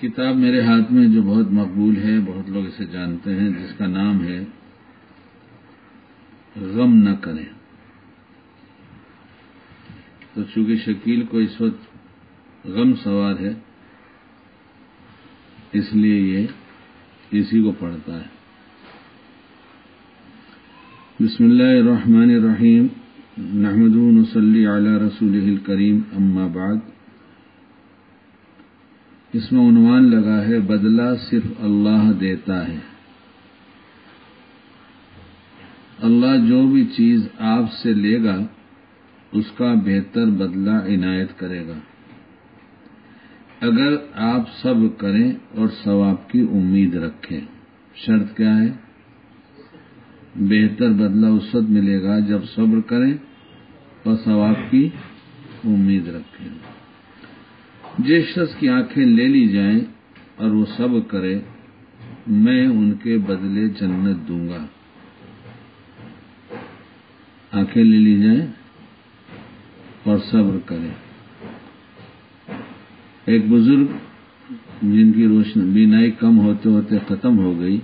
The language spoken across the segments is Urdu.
کتاب میرے ہاتھ میں جو بہت مقبول ہے، بہت لوگ اسے جانتے ہیں، جس کا نام ہے غم نہ کریں۔ تو چونکہ شکیل کو اس وقت غم سوار ہے، اس لیے یہ اسی کو پڑھتا ہے۔ بسم اللہ الرحمن الرحیم، نحمدہ ونصلی علی رسولہ الکریم، اما بعد۔ اس میں عنوان لگا ہے بدلہ صرف اللہ دیتا ہے۔ اللہ جو بھی چیز آپ سے لے گا اس کا بہتر بدلہ عنایت کرے گا، اگر آپ صبر کریں اور ثواب کی امید رکھیں۔ شرط کیا ہے؟ بہتر بدلہ اس وقت ملے گا جب صبر کریں اور ثواب کی امید رکھیں۔ جس شخص کی آنکھیں لے لی جائیں اور وہ صبر کرے، میں ان کے بدلے جنت دوں گا۔ آنکھیں لے لی جائیں اور صبر کرے۔ ایک بزرگ جن کی بینائی کم ہوتے ہوتے ختم ہو گئی،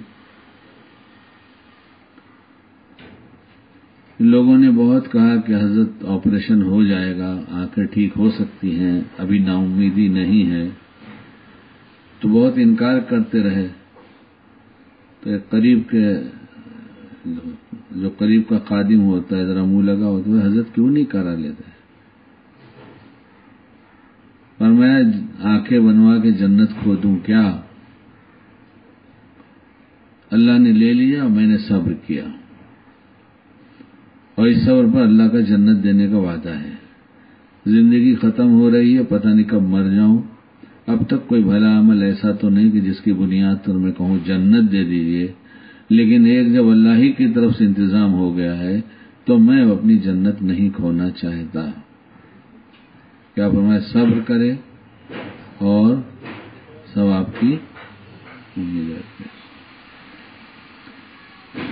لوگوں نے بہت کہا کہ حضرت آپریشن ہو جائے گا، آنکھیں ٹھیک ہو سکتی ہیں، ابھی نا امیدی نہیں ہے، تو بہت انکار کرتے رہے۔ تو ایک جو قریب کا خادم ہوتا ہے، ذرا منہ لگا ہوتا ہے، حضرت کیوں نہیں کرا لیتے؟ پر میں آنکھیں بنوا کے جنت کھو دوں کیا؟ اللہ نے لے لیا، میں نے صبر کیا، اور اس صبر پر اللہ کا جنت دینے کا وعدہ ہے۔ زندگی ختم ہو رہی ہے، پتہ نہیں کب مر جاؤں۔ اب تک کوئی بھلا عمل ایسا تو نہیں کہ جس کی بنیاد پر میں کہوں جنت دے دیجیے، لیکن ایک جب اللہ ہی کی طرف سے انتظام ہو گیا ہے تو میں اپنی جنت نہیں کھونا چاہتا۔ کیا فرمایا؟ صبر کرے اور ثواب کی امید رکھے۔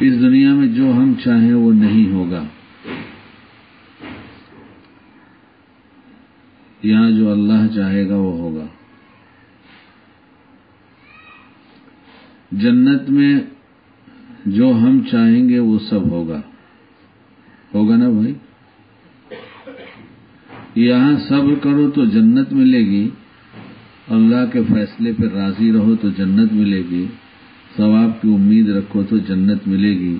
اس دنیا میں جو ہم چاہیں وہ نہیں ہوگا، یہاں جو اللہ چاہے گا وہ ہوگا۔ جنت میں جو ہم چاہیں گے وہ سب ہوگا نا بھائی؟ یہاں صبر کرو تو جنت ملے گی، اللہ کے فیصلے پہ راضی رہو تو جنت ملے گی، ثواب کی امید رکھو تو جنت ملے گی،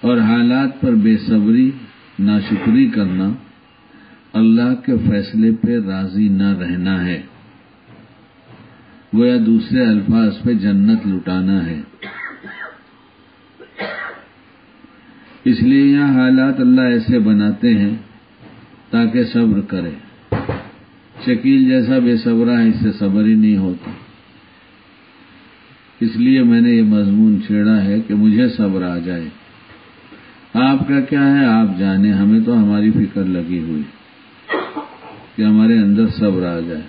اور حالات پر بے صبری، ناشکری کرنا، اللہ کے فیصلے پہ راضی نہ رہنا ہے، گویا دوسرے الفاظ پہ جنت لٹانا ہے۔ اس لیے یہاں حالات اللہ ایسے بناتے ہیں تاکہ صبر کرے۔ شکیل جیسا بے صبرا ہے، اس سے صبر ہی نہیں ہوتا۔ اس لیے میں نے یہ مضمون چھیڑا ہے کہ مجھے صبر آ جائے۔ آپ کا کیا ہے آپ جانیں، ہمیں تو ہماری فکر لگی ہوئی کہ ہمارے اندر صبر آ جائے۔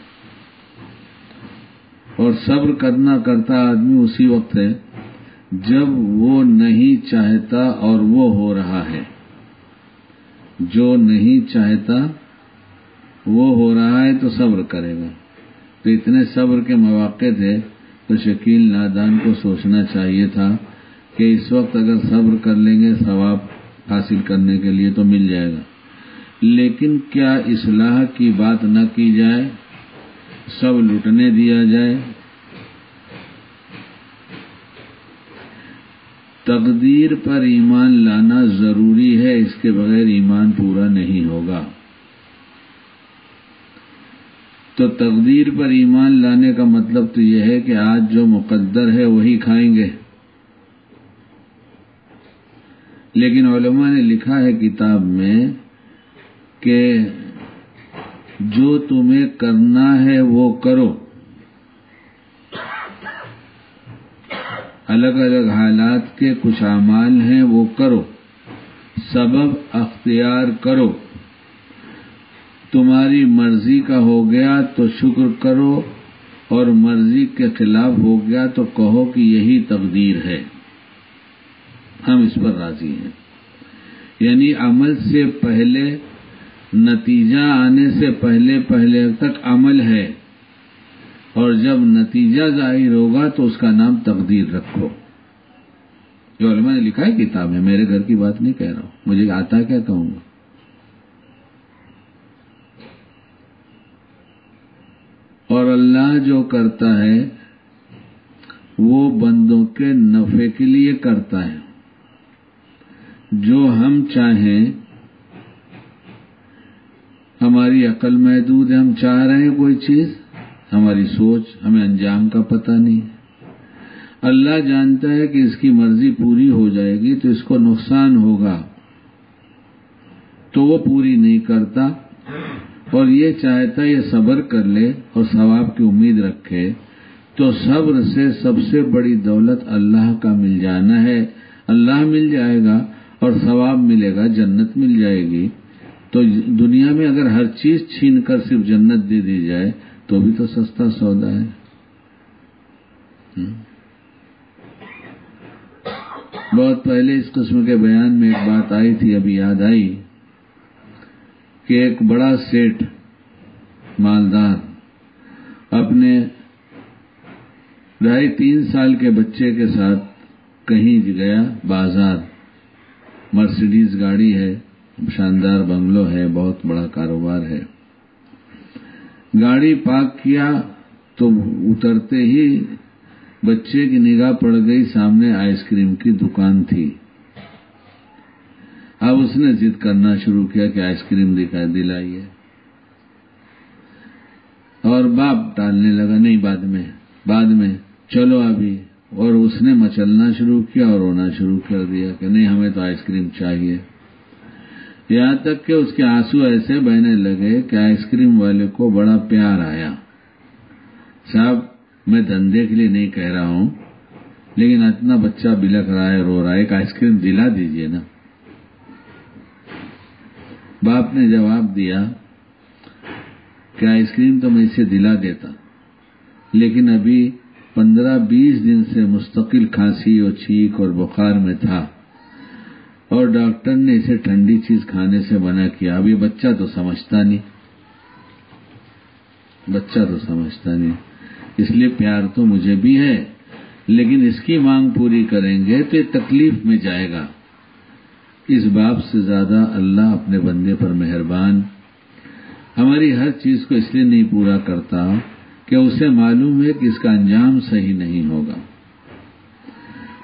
اور صبر کرتا آدمی اسی وقت ہے جب وہ نہیں چاہتا اور وہ ہو رہا ہے۔ جو نہیں چاہتا وہ ہو رہا ہے تو صبر کرے گا۔ تو اتنے صبر کے مواقع تھے تو شکیل نادان کو سوچنا چاہیے تھا کہ اس وقت اگر صبر کر لیں گے ثواب حاصل کرنے کے لیے تو مل جائے گا، لیکن کیا اصلاح کی بات نہ کی جائے، سب لٹنے دیا جائے؟ تقدیر پر ایمان لانا ضروری ہے، اس کے بغیر ایمان پورا نہیں ہوگا۔ تو تقدیر پر ایمان لانے کا مطلب تو یہ ہے کہ آج جو مقدر ہے وہی کھائیں گے، لیکن علماء نے لکھا ہے کتاب میں کہ جو تمہیں کرنا ہے وہ کرو، الگ الگ حالات کے کچھ اعمال ہیں وہ کرو، سبب اختیار کرو، تمہاری مرضی کا ہو گیا تو شکر کرو، اور مرضی کے خلاف ہو گیا تو کہو کہ یہی تقدیر ہے، ہم اس پر راضی ہیں۔ یعنی عمل سے پہلے، نتیجہ آنے سے پہلے تک عمل ہے، اور جب نتیجہ ظاہر ہوگا تو اس کا نام تقدیر رکھو. یہ علماء نے لکھا ہے کتاب میں، میرے گھر کی بات نہیں کہہ رہا ہوں، مجھے آتا ہے کیا کہوں گا. اور اللہ جو کرتا ہے وہ بندوں کے نفع کے لیے کرتا ہے. جو ہم چاہیں، ہماری عقل محدود ہے، ہم چاہ رہے ہیں کوئی چیز، ہماری سوچ، ہمیں انجام کا پتہ نہیں. اللہ جانتا ہے کہ اس کی مرضی پوری ہو جائے گی تو اس کو نقصان ہوگا، تو وہ پوری نہیں کرتا، اور یہ چاہتا ہے یہ صبر کر لے اور ثواب کی امید رکھے. تو صبر سے سب سے بڑی دولت اللہ کا مل جانا ہے. اللہ مل جائے گا اور ثواب ملے گا، جنت مل جائے گی. تو دنیا میں اگر ہر چیز چھین کر صرف جنت دے دی جائے تو بھی تو سستا سودا ہے. بہت پہلے اس قسم کے بیان میں ایک بات آئی تھی، ابھی یاد آئی، کہ ایک بڑا سیٹ مالدار اپنے 2.5-3 سال کے بچے کے ساتھ کہیں گیا بازار. مرسیڈیز گاڑی ہے، شاندار بنگلو ہے، بہت بڑا کاروبار ہے. گاڑی پارک کیا تو اترتے ہی بچے کی نگاہ پڑ گئی، سامنے آئس کریم کی دکان تھی. اب اس نے ضد کرنا شروع کیا کہ آئس کریم دلائیے، اور باپ ٹالنے لگا، نہیں بعد میں چلو ابھی. اور اس نے مچلنا شروع کیا اور رونا شروع کر دیا کہ نہیں ہمیں تو آئس کریم چاہیے. یہاں تک کہ اس کے آنسو ایسے بہنے لگے کہ آئس کریم والے کو بڑا پیار آیا. صاحب میں دھندے کے لیے نہیں کہہ رہا ہوں، لیکن اتنا بچہ بلک رہا ہے، رو رہا ہے، ایک آئس کریم دلا دیجئے نا. باپ نے جواب دیا کہ آئس کریم تو میں اسے دلا دیتا، لیکن ابھی 15-20 دن سے مستقل کھانسی اور چھینک اور بخار میں تھا، اور ڈاکٹر نے اسے ٹھنڈی چیز کھانے سے منع کیا. اب یہ بچہ تو سمجھتا نہیں، اس لیے پیار تو مجھے بھی ہے، لیکن اس کی مانگ پوری کریں گے تو یہ تکلیف میں جائے گا. اس باپ سے زیادہ اللہ اپنے بندے پر مہربان. ہماری ہر چیز کو اس لیے نہیں پورا کرتا کہ اسے معلوم ہے کہ اس کا انجام صحیح نہیں ہوگا،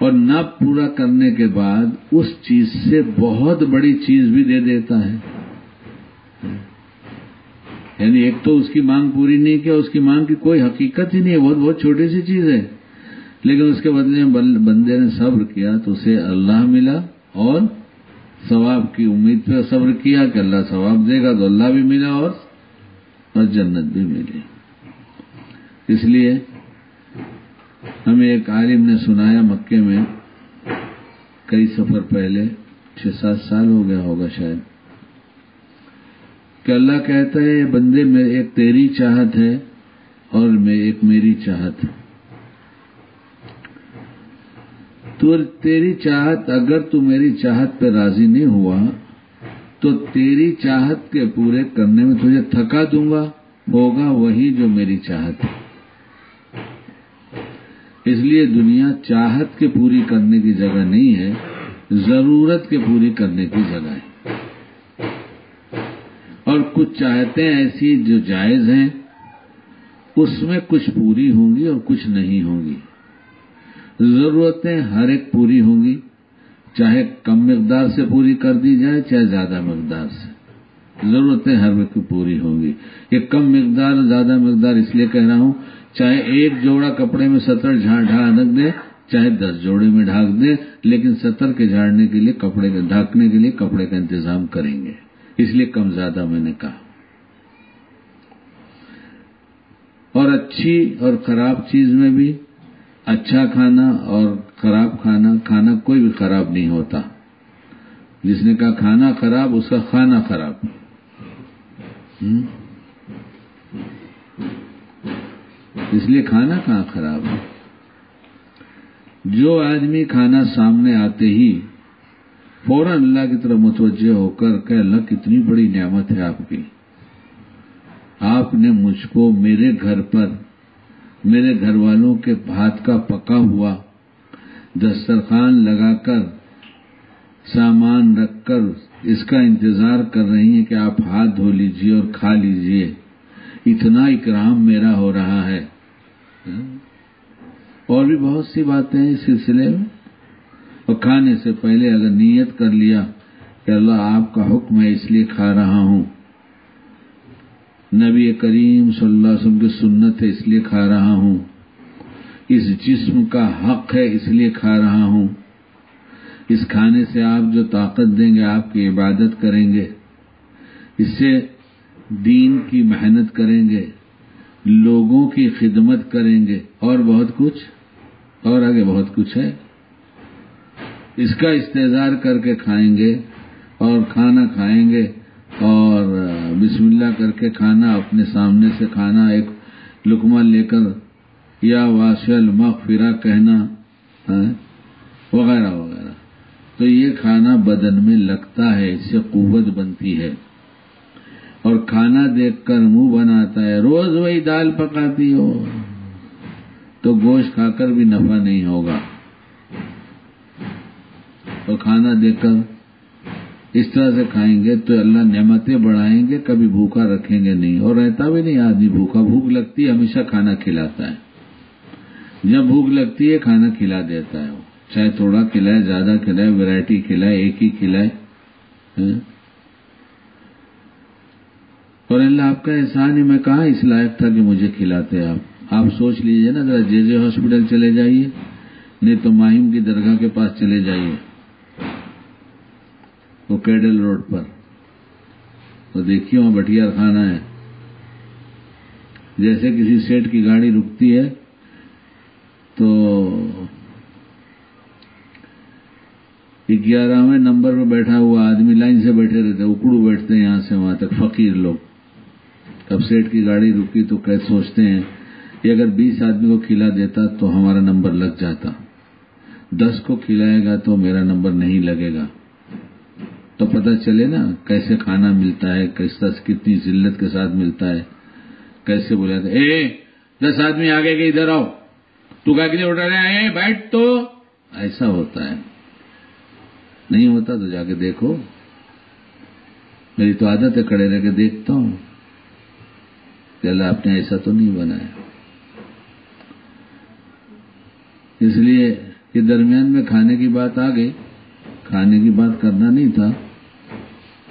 اور نہ پورا کرنے کے بعد اس چیز سے بہت بڑی چیز بھی دے دیتا ہے. یعنی ایک تو اس کی مانگ پوری نہیں کیا، اس کی مانگ کی کوئی حقیقت ہی نہیں ہے، بہت چھوٹی سی چیز ہے، لیکن اس کے بدلے میں بندے نے صبر کیا تو اسے اللہ ملا، اور ثواب کی امید پہ صبر کیا کہ اللہ ثواب دے گا، تو اللہ بھی ملا اور جنت بھی ملی. اس لیے ہمیں ایک عالم نے سنایا مکے میں کئی سفر پہلے، 6-7 سال ہو گیا ہوگا شاید، کہ اللہ کہتا ہے بندے میں ایک تیری چاہت ہے اور میں ایک میری چاہت ہے. تو تیری چاہت، اگر تو میری چاہت پہ راضی نہیں ہوا تو تیری چاہت کے پورے کرنے میں تجھے تھکا دوں گا، ہوگا وہی جو میری چاہت ہے. اس لیے دنیا چاہت کے پوری کرنے کی جگہ نہیں ہے، ضرورت کے پوری کرنے کی جگہ ہے. اور کچھ چاہتیں ایسی جو جائز ہیں، اس میں کچھ پوری ہوں گی اور کچھ نہیں ہوں گی. ضرورتیں ہر ایک پوری ہوں گی، چاہے کم مقدار سے پوری کر دی جائے چاہے زیادہ مقدار سے. ضرورتیں ہر ایک پوری ہوں گی. یہ کم مقدار زیادہ مقدار اس لیے کہہ رہا ہوں، چاہے ایک جوڑا کپڑے میں 70 ڈھانک دے، چاہے 10 جوڑے میں ڈھانک دے، لیکن 70 کے جھاڑنے کے لیے ڈھانکنے کے لیے کپڑے کا انتظام کریں گے. اس لیے کم زیادہ میں نے کہا. اور اچھی اور خراب چیز میں بھی اچھا کھانا اور خراب کھانا کوئی بھی خراب نہیں ہوتا. جس نے کہا کھانا خراب، اس کا کھانا خراب. اس لیے کھانا کہاں خراب ہے. جو آدمی کھانا سامنے آتے ہی فوراً اللہ کی طرف متوجہ ہو کر کہ اللہ کتنی بڑی نعمت ہے آپ کی، آپ نے مجھ کو میرے گھر پر میرے گھر والوں کے ہاتھ کا پکا ہوا دسترخوان لگا کر سامان رکھ کر اس کا انتظار کر رہی ہیں کہ آپ ہاتھ دھو لیجئے اور کھا لیجئے، اتنا اکرام میرا ہو رہا ہے۔ اور بھی بہت سی باتیں ہیں اس سلسلے میں۔ اور کھانے سے پہلے اگر نیت کر لیا کہ اللہ آپ کا حکم ہے اس لیے کھا رہا ہوں، نبی کریم صلی اللہ علیہ وسلم کی سنت ہے اس لیے کھا رہا ہوں، اس جسم کا حق ہے اس لیے کھا رہا ہوں، اس کھانے سے آپ جو طاقت دیں گے آپ کی عبادت کریں گے، اس سے دین کی محنت کریں گے، لوگوں کی خدمت کریں گے، اور بہت کچھ، اور آگے بہت کچھ ہے۔ اس کا استحضار کر کے کھائیں گے اور کھانا کھائیں گے اور بسم اللہ کر کے کھانا، اپنے سامنے سے کھانا، ایک لقمہ لے کر یا واسع المغفرہ کہنا وغیرہ وغیرہ، تو یہ کھانا بدن میں لگتا ہے، اس سے قوت بنتی ہے۔ اور کھانا دیکھ کر منہ بناتا ہے، روز وہی دال پکاتی ہو تو گوشت کھا کر بھی نفع نہیں ہوگا، اور کھانا دیکھ کر اس طرح سے کھائیں گے تو اللہ نعمتیں بڑھائیں گے، کبھی بھوکا رکھیں گے نہیں، اور رہتا بھی نہیں آدمی بھوکا۔ بھوک لگتی ہے ہمیشہ کھانا کھلاتا ہے، جب بھوک لگتی ہے کھانا کھلا دیتا ہے، وہ چاہے تھوڑا کھلائے زیادہ کھلائے ویرائٹی کھلائے ایک ہی کھلائے۔ اور اللہ آپ کا احسان ہے، میں کہاں اس لائق تھا کہ مجھے کھلاتے آپ سوچ لیجئے نا ذرا، جے ہاسپٹل چلے جائیے، نہیں تو ماہم کی درگاہ کے پاس چلے جائیے، وہ کیڈل روڈ پر، تو دیکھیے وہاں بٹیار خانہ ہے، جیسے کسی سیٹ کی گاڑی رکتی ہے تو 11ویں نمبر پہ بیٹھا ہوا آدمی لائن سے بیٹھے رہتے، اکڑو بیٹھتے ہیں یہاں سے وہاں تک فقیر لوگ۔ اب سیٹ کی گاڑی رکی تو کیسے سوچتے ہیں کہ اگر 20 آدمی کو کھلا دیتا تو ہمارا نمبر لگ جاتا، 10 کو کھلائے گا تو میرا نمبر نہیں لگے گا۔ تو پتہ چلے نا کیسے کھانا ملتا ہے، کتنی ذلت کے ساتھ ملتا ہے، کیسے بلاتے 10 آدمی آگے کے ادھر آؤ، تو کیا کے لیے اٹھا رہے ہیں، بیٹھ، تو ایسا ہوتا ہے۔ نہیں ہوتا تو جا کے دیکھو، میری تو عادت ہے کھڑے رہ کے دیکھتا ہوں کہ اللہ آپ نے ایسا تو نہیں بنایا۔ اس لیے کہ درمیان میں کھانے کی بات آ گئی، کھانے کی بات کرنا نہیں تھا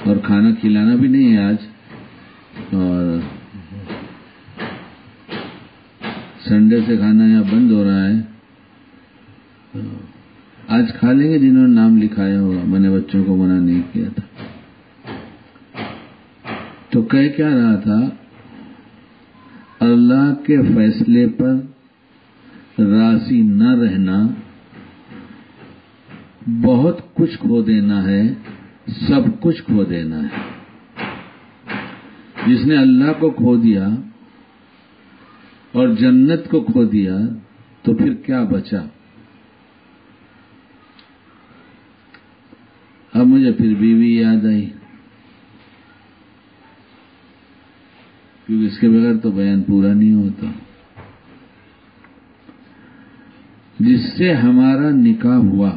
اور کھانا کھلانا بھی نہیں ہے آج، اور سنڈے سے کھانا یہاں بند ہو رہا ہے، آج کھا لیں گے جنہوں نے نام لکھایا ہوگا، میں نے بچوں کو منع نہیں کیا تھا۔ تو کہہ کیا رہا تھا، اللہ کے فیصلے پر راضی نہ رہنا بہت کچھ کھو دینا ہے، سب کچھ کھو دینا ہے۔ جس نے اللہ کو کھو دیا اور جنت کو کھو دیا تو پھر کیا بچا؟ اب مجھے پھر بیوی یاد آئی، کیونکہ اس کے بغیر تو بیان پورا نہیں ہوتا۔ جس سے ہمارا نکاح ہوا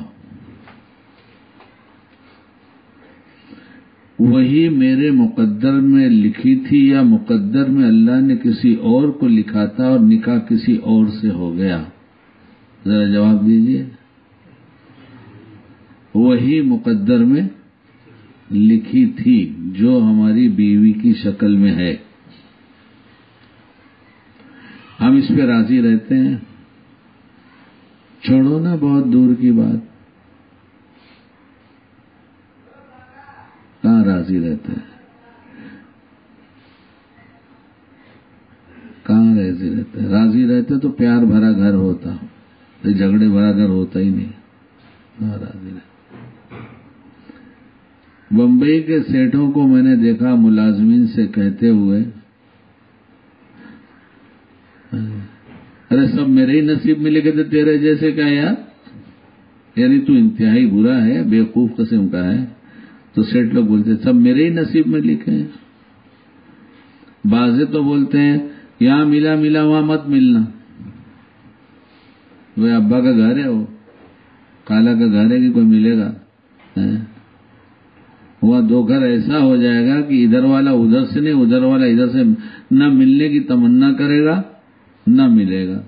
وہی میرے مقدر میں لکھی تھی، یا مقدر میں اللہ نے کسی اور کو لکھا تھا اور نکاح کسی اور سے ہو گیا؟ ذرا جواب دیجیے۔ وہی مقدر میں لکھی تھی جو ہماری بیوی کی شکل میں ہے، ہم اس پہ راضی رہتے ہیں؟ چھوڑو نا بہت دور کی بات، کہاں راضی رہتے ہیں، کہاں راضی رہتے ہیں؟ راضی رہتے تو پیار بھرا گھر ہوتا، جھگڑے بھرا گھر ہوتا ہی نہیں، کہاں راضی رہتے۔ بمبئی کے سیٹوں کو میں نے دیکھا ملازمین سے کہتے ہوئے، ارے سب میرے ہی نصیب میں لکھے تھے تیرے جیسے کا یار، یعنی تو انتہائی برا ہے، بیوقوف قسم کا ہے۔ تو سیٹ لوگ بولتے سب میرے ہی نصیب میں لکھے ہیں۔ بعضے تو بولتے ہیں یہاں ملا ملا وہاں مت ملنا، وہ ابا کا گھر ہے، وہ خالہ کا گھر ہے کہ کوئی ملے گا؟ وہاں دو گھر ایسا ہو جائے گا کہ ادھر والا ادھر سے نہیں، ادھر والا ادھر سے نہ ملنے کی تمنا کرے گا نہ ملے گا۔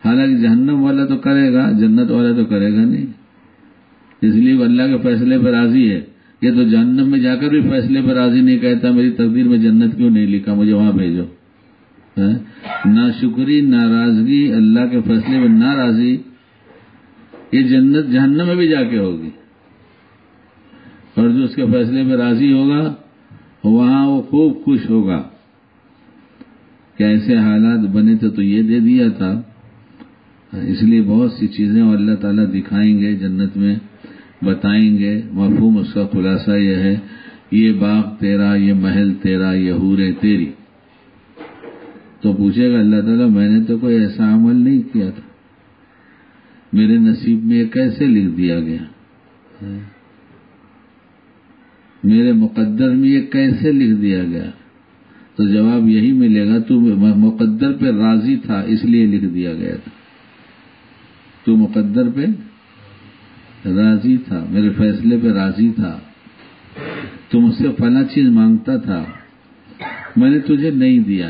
حالانکہ جہنم والا تو کرے گا، جنت والا تو کرے گا نہیں، اس لیے وہ اللہ کے فیصلے پہ راضی ہے۔ یہ تو جہنم میں جا کر بھی فیصلے پہ راضی نہیں، کہتا میری تقدیر میں جنت کیوں نہیں لکھا، مجھے وہاں بھیجو۔ ناشکری، ناراضگی، اللہ کے فیصلے میں ناراضی، یہ جنت جہنم میں بھی جا کے ہوگی، اور جو اس کے فیصلے پہ راضی ہوگا وہاں وہ خوب خوش ہوگا کہ ایسے حالات بنے تھے تو یہ دے دیا تھا۔ اس لیے بہت سی چیزیں اللہ تعالیٰ دکھائیں گے جنت میں، بتائیں گے۔ مفہوم اس کا خلاصہ یہ ہے، یہ باغ تیرا، یہ محل تیرا، یہ حوریں تیری۔ تو پوچھے گا اللہ تعالیٰ میں نے تو کوئی ایسا عمل نہیں کیا تھا، میرے نصیب میں یہ کیسے لکھ دیا گیا، میرے مقدر میں یہ کیسے لکھ دیا گیا؟ تو جواب یہی ملے گا، تو مقدر پہ راضی تھا اس لیے لکھ دیا گیا تھا، تو مقدر پہ راضی تھا، میرے فیصلے پہ راضی تھا، تو مجھ سے فلاں چیز مانگتا تھا، میں نے تجھے نہیں دیا،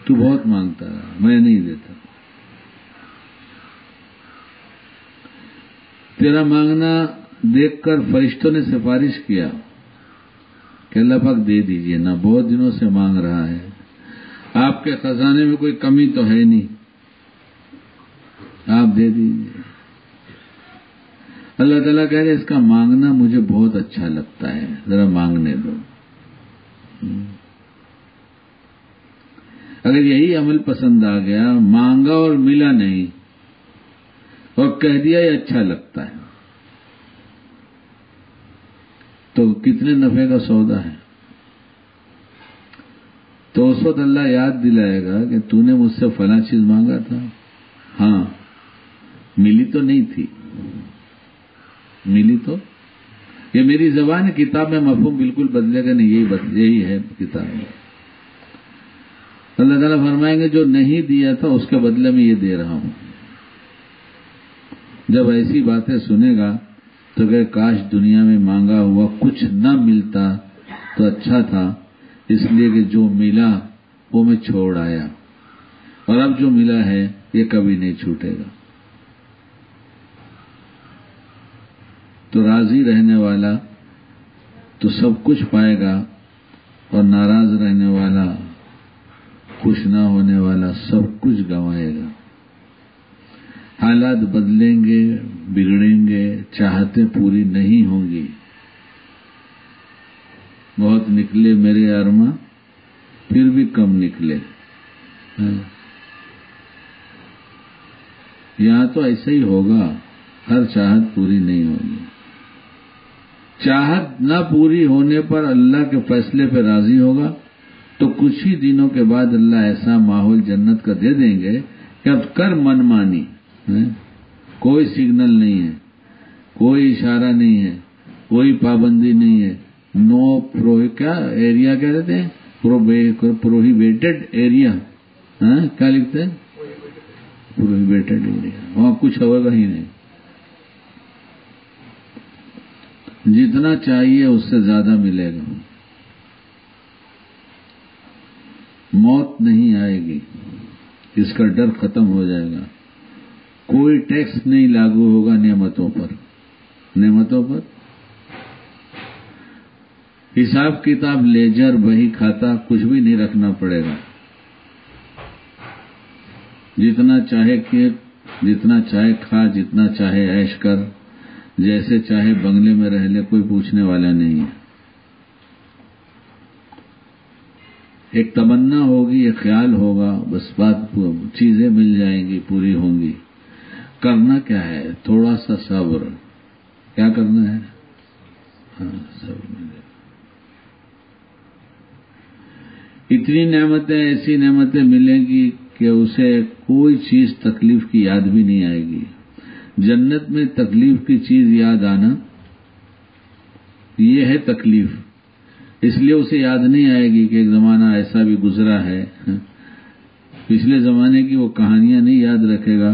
تو بہت مانگتا رہا، میں نہیں دیتا۔ تیرا مانگنا دیکھ کر فرشتوں نے سفارش کیا کہ اللہ پاک دے دیجئے نا، بہت دنوں سے مانگ رہا ہے، آپ کے خزانے میں کوئی کمی تو ہے نہیں، آپ دے دیجئے۔ اللہ تعالیٰ کہہ رہے اس کا مانگنا مجھے بہت اچھا لگتا ہے، ذرا مانگنے دو۔ اگر یہی عمل پسند آ گیا، مانگا اور ملا نہیں اور کہہ دیا یہ اچھا لگتا ہے، تو کتنے نفع کا سودا ہے۔ تو اس وقت اللہ یاد دلائے گا کہ تو نے مجھ سے فلاں چیز مانگا تھا، ہاں ملی تو نہیں تھی، ملی تو یہ میری زبان کتاب میں مفہوم بالکل بدلے گا نہیں، یہی ہے کتاب میں۔ اللہ تعالیٰ فرمائیں گے جو نہیں دیا تھا اس کے بدلے میں یہ دے رہا ہوں۔ جب ایسی باتیں سنے گا تو کہ کاش دنیا میں مانگا ہوا کچھ نہ ملتا تو اچھا تھا، اس لیے کہ جو ملا وہ میں چھوڑ آیا، اور اب جو ملا ہے یہ کبھی نہیں چھوٹے گا۔ تو راضی رہنے والا تو سب کچھ پائے گا، اور ناراض رہنے والا، خوش نہ ہونے والا سب کچھ گنوائے گا۔ حالات بدلیں گے، بگڑیں گے، چاہتیں پوری نہیں ہوں گی۔ بہت نکلے میرے ارماں پھر بھی کم نکلے، یہاں تو ایسا ہی ہوگا، ہر چاہت پوری نہیں ہوگی۔ چاہت نہ پوری ہونے پر اللہ کے فیصلے پہ راضی ہوگا تو کچھ ہی دنوں کے بعد اللہ ایسا ماحول جنت کا دے دیں گے کہ اب کر من مانی، کوئی سگنل نہیں ہے، کوئی اشارہ نہیں ہے، کوئی پابندی نہیں ہے، نو کیا ایریا کیا کہتے ہیں، پروہیبیٹڈ ایریا، کیا لکھتے ہیں، پروہیبیٹڈ ایریا، وہاں کچھ ہوگا ہی نہیں، جتنا چاہیے اس سے زیادہ ملے گا، موت نہیں آئے گی، اس کا ڈر ختم ہو جائے گا، کوئی ٹیکس نہیں لاگو ہوگا نعمتوں پر، نعمتوں پر حساب کتاب، لیجر، بہی کھاتا کچھ بھی نہیں رکھنا پڑے گا، جتنا چاہے کہ جتنا چاہے کھا، جتنا چاہے عیش کر، جیسے چاہے بنگلے میں رہ لے، کوئی پوچھنے والا نہیں ہے۔ ایک تمنا ہوگی، ایک خیال ہوگا، بس بات چیزیں مل جائیں گی، پوری ہوں گی۔ کرنا کیا ہے؟ تھوڑا سا صبر۔ کیا کرنا ہے؟ ہاں صبر ملے گا۔ اتنی نعمتیں، ایسی نعمتیں ملیں گی کہ اسے کوئی چیز تکلیف کی یاد بھی نہیں آئے گی۔ جنت میں تکلیف کی چیز یاد آنا یہ ہے تکلیف، اس لیے اسے یاد نہیں آئے گی کہ ایک زمانہ ایسا بھی گزرا ہے۔ پچھلے زمانے کی وہ کہانیاں نہیں یاد رکھے گا،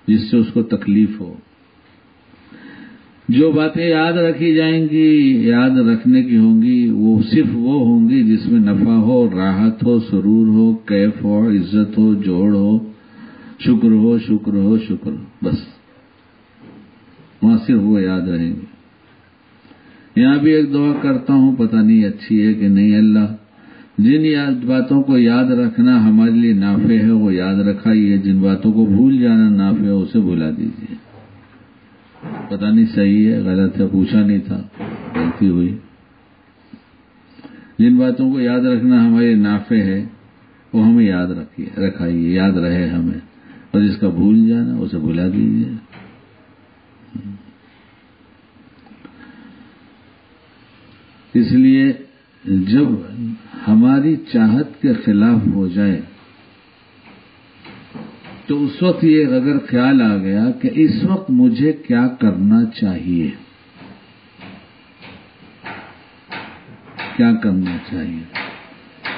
جس سے اس کو تکلیف ہو. جو باتیں یاد رکھی جائیں گی، یاد رکھنے کی ہوں گی، وہ صرف وہ ہوں گی جس میں نفع ہو، راحت ہو، سرور ہو، کیف ہو، عزت ہو، جوڑ ہو، شکر ہو، شکر ہو، شکر ہو. بس وہاں صرف وہ یاد رہیں گے. یہاں بھی ایک دعا کرتا ہوں، پتہ نہیں اچھی ہے کہ نہیں. اللہ جن باتوں کو یاد رکھنا ہمارے لیے نافع ہے وہ یاد رکھائیے، جن باتوں کو بھول جانا نافع ہے اسے بھلا دیجیے. پتہ نہیں صحیح ہے غلط ہے، پوچھا نہیں تھا، غلطی ہوئی. جن باتوں کو یاد رکھنا ہمارے نافع ہے وہ ہمیں یاد رکھائیے، یاد رہے ہمیں، اور جس کا بھول جانا اسے بھلا دیجیے. اس لیے جب ہماری چاہت کے خلاف ہو جائے تو اس وقت یہ اگر خیال آ گیا کہ اس وقت مجھے کیا کرنا چاہیے، کیا کرنا چاہیے،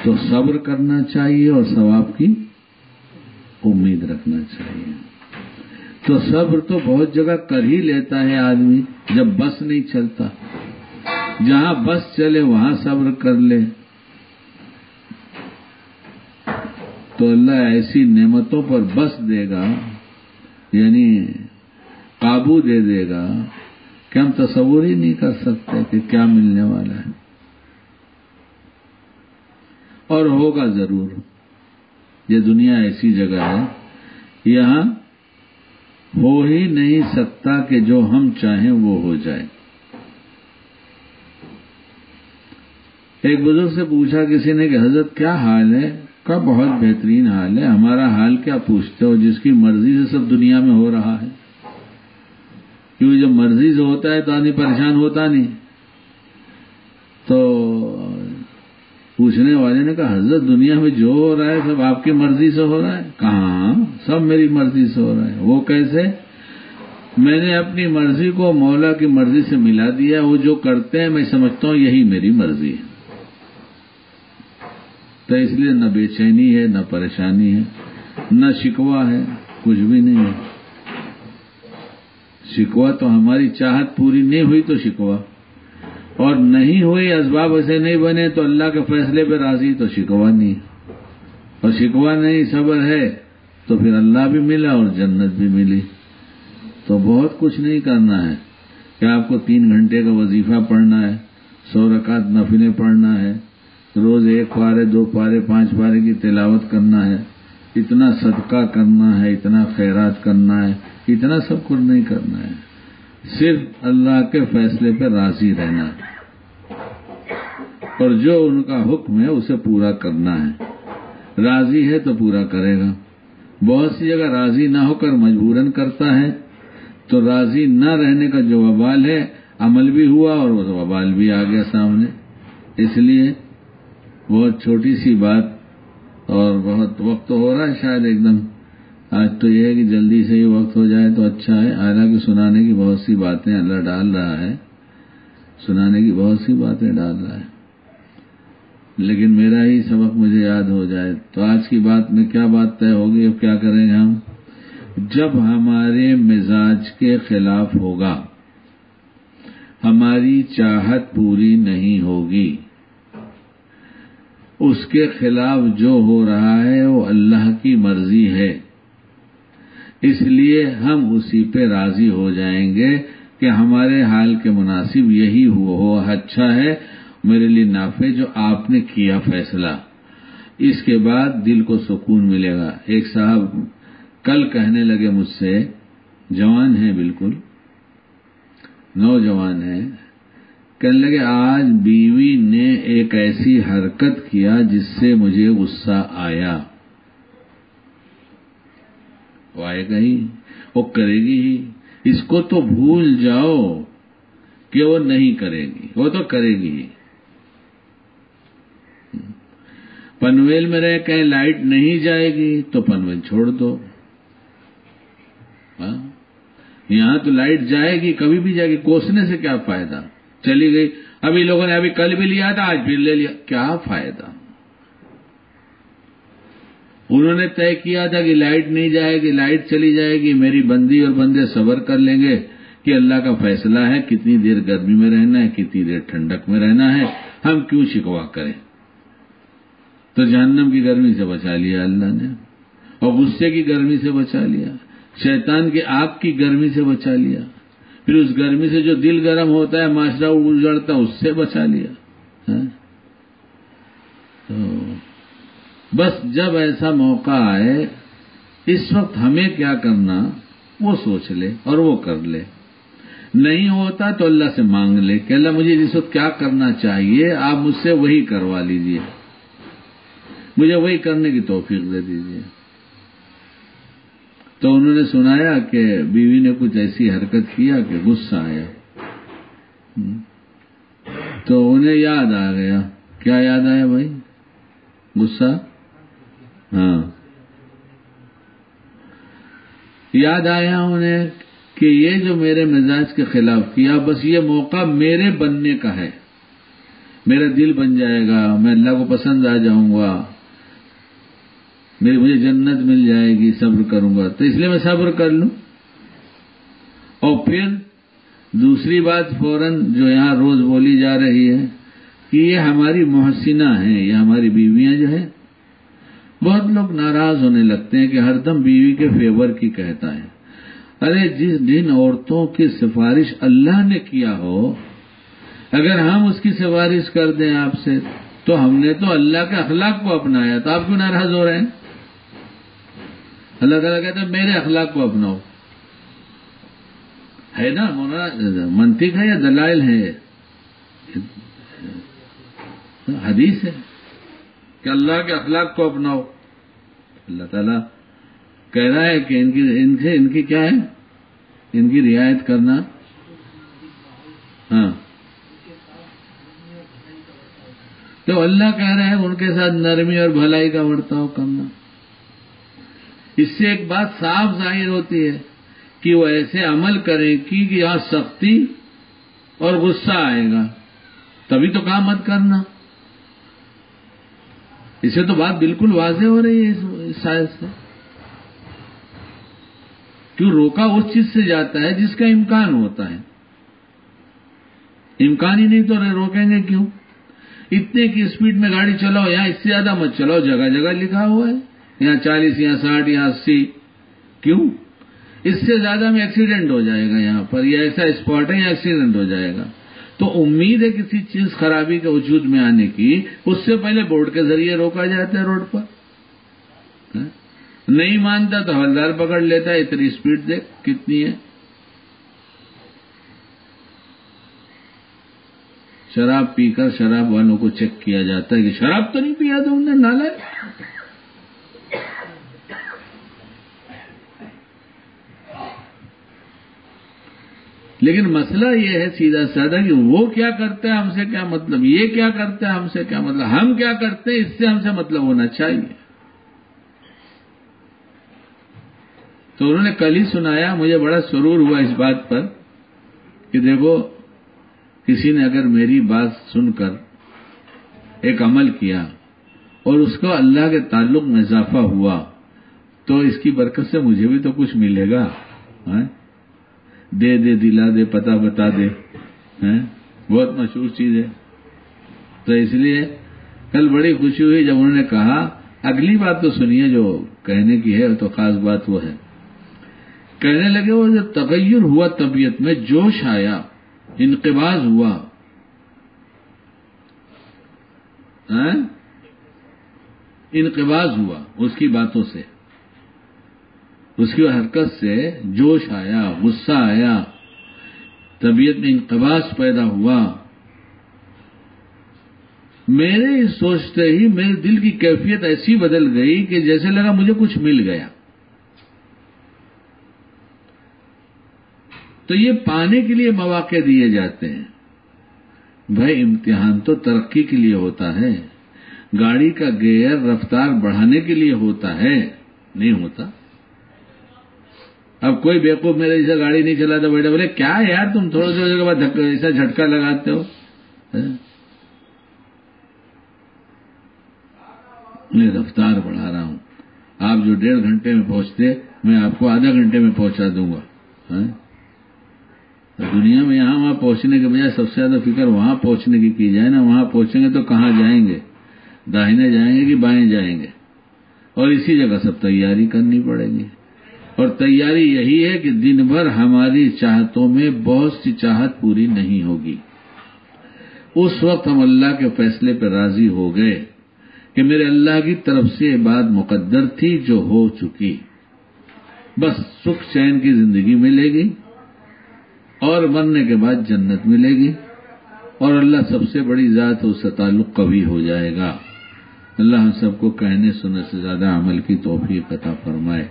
تو صبر کرنا چاہیے اور ثواب کی امید رکھنا چاہیے. تو صبر تو بہت جگہ کر ہی لیتا ہے آدمی، جب بس نہیں چلتا. جہاں بس چلے وہاں صبر کر لے تو اللہ ایسی نعمتوں پر بس دے گا، یعنی قابو دے دے گا کہ ہم تصور ہی نہیں کر سکتے کہ کیا ملنے والا ہے. اور ہوگا ضرور. یہ دنیا ایسی جگہ ہے یہاں ہو ہی نہیں سکتا کہ جو ہم چاہیں وہ ہو جائے. ایک بزرگ سے پوچھا کسی نے کہ حضرت کیا حال ہے؟ کا بہت بہترین حال ہے. ہمارا حال کیا پوچھتے ہو؟ جس کی مرضی سے سب دنیا میں ہو رہا ہے. کیونکہ جب مرضی سے ہوتا ہے تو آدمی پریشان ہوتا نہیں. تو پوچھنے والے نے کہا حضرت دنیا میں جو ہو رہا ہے سب آپ کی مرضی سے ہو رہا ہے؟ کہاں، سب میری مرضی سے ہو رہا ہے. وہ کیسے؟ میں نے اپنی مرضی کو مولا کی مرضی سے ملا دیا. وہ جو کرتے ہیں میں سمجھتا ہوں یہی میری مرضی ہے. تو اس لیے نہ بے چینی ہے، نہ پریشانی ہے، نہ شکوہ ہے، کچھ بھی نہیں ہے. شکوہ تو ہماری چاہت پوری نہیں ہوئی تو شکوہ، اور نہیں ہوئی اسباب ایسے نہیں بنے تو اللہ کے فیصلے پہ راضی تو شکوہ نہیں. اور شکوہ نہیں صبر ہے تو پھر اللہ بھی ملا اور جنت بھی ملی. تو بہت کچھ نہیں کرنا ہے کہ آپ کو 3 گھنٹے کا وظیفہ پڑھنا ہے، 100 رکعت نفلیں پڑھنا ہے، روز 1 پارے 2 پارے 5 پارے کی تلاوت کرنا ہے، اتنا صدقہ کرنا ہے، اتنا خیرات کرنا ہے، اتنا سب کچھ نہیں کرنا ہے. صرف اللہ کے فیصلے پہ راضی رہنا ہے اور جو ان کا حکم ہے اسے پورا کرنا ہے. راضی ہے تو پورا کرے گا. بہت سی جگہ راضی نہ ہو کر مجبوراً کرتا ہے تو راضی نہ رہنے کا جو وبال ہے عمل بھی ہوا اور وہ وبال بھی آ گیا سامنے. اس لیے بہت چھوٹی سی بات، اور بہت وقت ہو رہا ہے شاید ایک دم. آج تو یہ ہے کہ جلدی سے ہی وقت ہو جائے تو اچھا ہے. حالانکہ سنانے کی بہت سی باتیں اللہ ڈال رہا ہے، سنانے کی بہت سی باتیں ڈال رہا ہے، لیکن میرا ہی سبق مجھے یاد ہو جائے تو آج کی بات میں کیا بات طے ہوگی. اب کیا کریں گے ہم؟ جب ہمارے مزاج کے خلاف ہوگا، ہماری چاہت پوری نہیں ہوگی، اس کے خلاف جو ہو رہا ہے وہ اللہ کی مرضی ہے، اس لیے ہم اسی پہ راضی ہو جائیں گے کہ ہمارے حال کے مناسب یہی ہو، اچھا ہے، میرے لیے نافع جو آپ نے کیا فیصلہ. اس کے بعد دل کو سکون ملے گا. ایک صاحب کل کہنے لگے مجھ سے، جوان ہیں، بالکل نوجوان ہیں، کہنے لگے آج بیوی نے ایک ایسی حرکت کیا جس سے مجھے غصہ آیا. وہ آئے گا ہی، وہ کرے گی ہی. اس کو تو بھول جاؤ کہ وہ نہیں کرے گی، وہ تو کرے گی ہی. پنویل میں رہ کہیں لائٹ نہیں جائے گی تو پنویل چھوڑ دو. یہاں تو لائٹ جائے گی، کبھی بھی جائے گی، کوسنے سے کیا فائدہ؟ چلی گئی. ابھی لوگوں نے ابھی کل بھی لیا تھا، آج پھر لے لیا، کیا فائدہ؟ انہوں نے طے کیا تھا کہ لائٹ نہیں جائے گی، لائٹ چلی جائے گی، میری بندی اور بندے صبر کر لیں گے کہ اللہ کا فیصلہ ہے، کتنی دیر گرمی میں رہنا ہے، کتنی دیر ٹھنڈک میں رہنا ہے، ہم کیوں شکوا کریں؟ تو جہنم کی گرمی سے بچا لیا اللہ نے، اور غصے کی گرمی سے بچا لیا، شیطان کی آگ کی گرمی سے بچا لیا، پھر اس گرمی سے جو دل گرم ہوتا ہے، معاشرہ اجڑتا ہے، اس سے بچا لیا۔ تو بس جب ایسا موقع آئے، اس وقت ہمیں کیا کرنا وہ سوچ لے اور وہ کر لے۔ نہیں ہوتا تو اللہ سے مانگ لے کہ اللہ مجھے اس وقت کیا کرنا چاہیے، آپ مجھ سے وہی کروا لیجئے، مجھے وہی کرنے کی توفیق دے دیجئے۔ تو انہوں نے سنایا کہ بیوی نے کچھ ایسی حرکت کیا کہ غصہ آیا، تو انہیں یاد آ گیا۔ کیا یاد آیا بھائی؟ غصہ؟ ہاں، یاد آیا انہیں کہ یہ جو میرے مزاج کے خلاف کیا، بس یہ موقع میرے بننے کا ہے، میرا دل بن جائے گا، میں اللہ کو پسند آ جاؤں گا، مجھے جنت مل جائے گی، صبر کروں گا، تو اس لیے میں صبر کر لوں۔ اور پھر دوسری بات فوراً جو یہاں روز بولی جا رہی ہے کہ یہ ہماری محسنہ ہیں، یہ ہماری بیویاں جو ہیں، بہت لوگ ناراض ہونے لگتے ہیں کہ ہر دم بیوی کے فیور کی کہتا ہے۔ ارے جن عورتوں کی سفارش اللہ نے کیا ہو، اگر ہم اس کی سفارش کر دیں آپ سے، تو ہم نے تو اللہ کے اخلاق کو اپنایا، تو آپ کیوں ناراض ہو رہے ہیں؟ اللہ تعالیٰ کہتا ہے میرے اخلاق کو اپناؤ، ہے نا؟ منطق ہے یا دلائل ہے؟ حدیث ہے کہ اللہ کے اخلاق کو اپناؤ۔ اللہ تعالیٰ کہہ رہا ہے کہ ان کی کیا ہے؟ ان کی رعایت کرنا۔ ہاں، تو اللہ کہہ رہے ہیں ان کے ساتھ نرمی اور بھلائی کا برتاؤ کرنا۔ اس سے ایک بات صاف ظاہر ہوتی ہے کہ وہ ایسے عمل کریں کہ یہاں سختی اور غصہ آئے گا، تبھی تو کام مت کرنا۔ اسے تو بات بالکل واضح ہو رہی ہے اس آیت سے۔ کیوں روکا اس چیز سے جاتا ہے جس کا امکان ہوتا ہے، امکان ہی نہیں تو روکیں گے کیوں؟ اتنے کی اسپیڈ میں گاڑی چلاؤ، یہاں اس سے زیادہ مت چلاؤ، جگہ جگہ لکھا ہوا ہے، یہاں 40، یہاں 60، یہاں 80، کیوں؟ اس سے زیادہ میں ایکسیڈنٹ ہو جائے گا، یہاں پر یہ ایسا اسپاٹ ہے، یہاں ایکسیڈنٹ ہو جائے گا۔ تو امید ہے کسی چیز خرابی کے وجود میں آنے کی، اس سے پہلے بورڈ کے ذریعے روکا جاتا ہے روڈ پر۔ نہیں مانتا تو حوالدار پکڑ لیتا ہے، اتنی اسپیڈ دیکھ کتنی ہے۔ شراب پی کر شراب والوں کو چیک کیا جاتا ہے کہ شراب تو نہیں پیا تم نے، نالائق۔ لیکن مسئلہ یہ ہے سیدھا سادہ کہ وہ کیا کرتا ہے ہم سے کیا مطلب، یہ کیا کرتا ہے ہم سے کیا مطلب، ہم کیا کرتے ہیں اس سے ہم سے مطلب ہونا چاہیے۔ تو انہوں نے کل ہی سنایا، مجھے بڑا سرور ہوا اس بات پر کہ دیکھو کسی نے اگر میری بات سن کر ایک عمل کیا اور اس کو اللہ کے تعلق میں اضافہ ہوا تو اس کی برکت سے مجھے بھی تو کچھ ملے گا۔ دے دے دلا دے پتہ بتا دے، بہت مشہور چیز ہے۔ تو اس لیے کل بڑی خوشی ہوئی جب انہوں نے کہا، اگلی بات تو سنیے جو کہنے کی ہے، تو خاص بات وہ ہے، کہنے لگے وہ جو تغیر ہوا طبیعت میں، جوش آیا، انقباض ہوا، انقباض ہوا اس کی باتوں سے، اس کی حرکت سے جوش آیا، غصہ آیا، طبیعت میں انقباض پیدا ہوا۔ میرے اس سوچتے ہی میرے دل کی کیفیت ایسی بدل گئی کہ جیسے لگا مجھے کچھ مل گیا۔ تو یہ پانے کے لیے مواقع دیے جاتے ہیں بھائی، امتحان تو ترقی کے لیے ہوتا ہے، گاڑی کا گیئر رفتار بڑھانے کے لیے ہوتا ہے، نہیں ہوتا۔ اب کوئی بیوقوف میرے جیسا گاڑی نہیں چلاتا، بیٹا بولے کیا یار تم تھوڑے دیر کے بعد ایسا جھٹکا لگاتے ہو، میں رفتار بڑھا رہا ہوں۔ آپ جو 1.5 گھنٹے میں پہنچتے میں آپ کو آدھا گھنٹے میں پہنچا دوں گا. دنیا میں یہاں وہاں پہنچنے کے بجائے سب سے زیادہ فکر وہاں پہنچنے کی جائے نا. وہاں پہنچیں گے تو کہاں جائیں گے, داہنے جائیں گے کہ بائیں جائیں گے, اور اسی جگہ سب تیاری کرنی پڑے گی. اور تیاری یہی ہے کہ دن بھر ہماری چاہتوں میں بہت سی چاہت پوری نہیں ہوگی. اس وقت ہم اللہ کے فیصلے پر راضی ہو گئے کہ میرے اللہ کی طرف سے یہ بات مقدر تھی جو ہو چکی, بس سکھ چین کی زندگی ملے گی اور مرنے کے بعد جنت ملے گی, اور اللہ سب سے بڑی ذات, اس سے تعلق قوی ہو جائے گا. اللہ ہم سب کو کہنے سننے سے زیادہ عمل کی توفیق عطا فرمائے.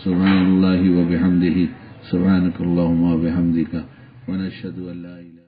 سبحان اللہ و بحمدہ, سبحانک اللہم و بحمدک, ونشہد ان لا الہ